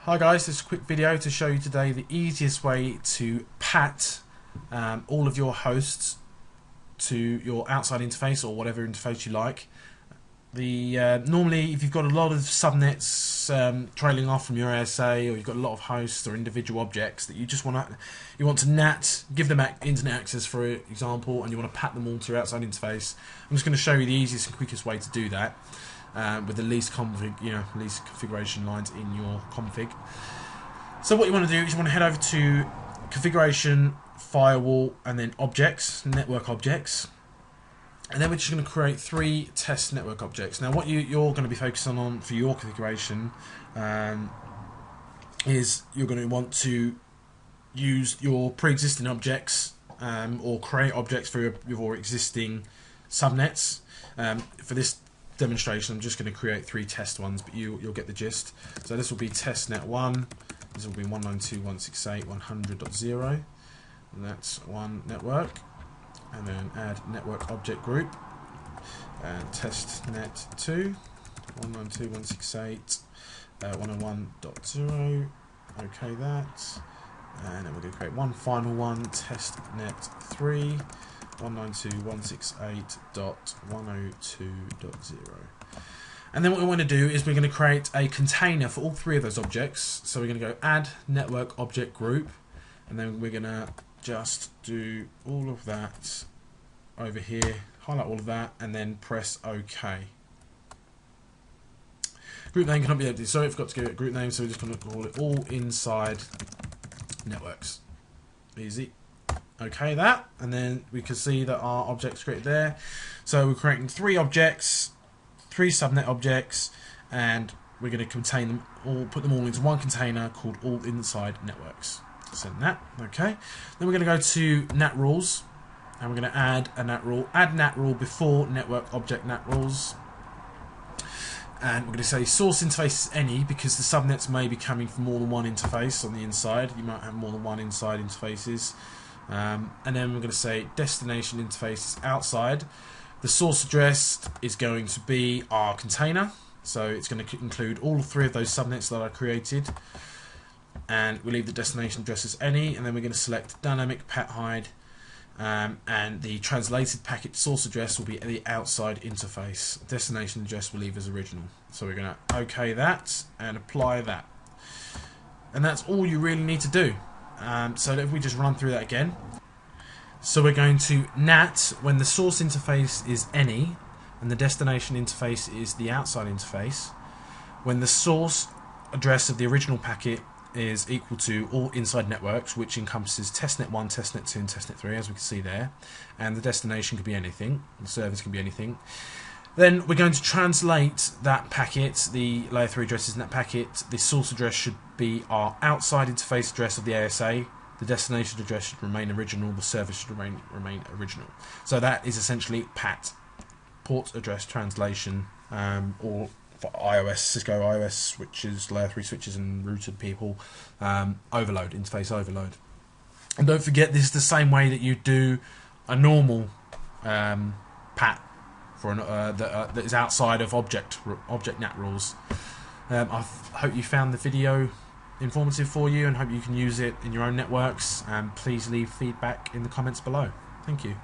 Hi guys, this is a quick video to show you today the easiest way to pat all of your hosts to your outside interface or whatever interface you like. Normally if you've got a lot of subnets trailing off from your ASA, or you've got a lot of hosts or individual objects that you want to NAT, give them internet access for example, and you want to pat them all to your outside interface. I'm just going to show you the easiest and quickest way to do that. With the least configuration lines in your config. So what you want to do is you want to head over to configuration, firewall, and then objects, network objects, and then we're just going to create 3 test network objects. Now what you're going to be focusing on for your configuration is you're going to want to use your pre-existing objects or create objects for your existing subnets. For this demonstration I'm just going to create 3 test ones, but you'll get the gist. So this will be testnet 1, this will be 192.168.100.0, and that's one network, and then add network object group, and testnet 2, 192.168.101.0, okay that, and then we're going to create one final one, testnet 3, 192.168.102.0. And then what we want to do is we're going to create a container for all 3 of those objects. So we're going to go add network object group, and then we're going to just do all of that over here, highlight all of that, and then press OK. Group name cannot be edited. Sorry, I forgot to give it a group name, so we're just going to call it all inside networks. Easy. Okay, that, and then we can see that our object's created there. So we're creating 3 objects, 3 subnet objects, and we're going to contain them all, put them all into one container called all inside networks. Send that. Okay. Then we're going to go to NAT rules, and we're going to add a NAT rule. Add NAT rule before network object NAT rules. And we're going to say source interface is any, because the subnets may be coming from more than one interface on the inside. You might have more than one inside interfaces. And then we're going to say destination interface is outside. The source address is going to be our container, so it's going to include all 3 of those subnets that I created, and we'll leave the destination address as any, and then we're going to select dynamic pat hide, and the translated packet source address will be the outside interface. Destination address we'll leave as original. So we're going to OK that and apply that, and that's all you really need to do. So if we just run through that again. So we're going to NAT when the source interface is any and the destination interface is the outside interface, when the source address of the original packet is equal to all inside networks, which encompasses testnet 1, testnet 2 and testnet 3, as we can see there, and the destination could be anything, the service can be anything. Then we're going to translate that packet, the layer 3 address is in that packet. The source address should be our outside interface address of the ASA. The destination address should remain original. The service should remain original. So that is essentially PAT, port address translation, or for iOS, Cisco ASA switches, layer 3 switches and routed people, overload, interface overload. And don't forget, this is the same way that you do a normal PAT for that is outside of object NAT rules. I hope you found the video informative for you, and hope you can use it in your own networks. Please leave feedback in the comments below. Thank you.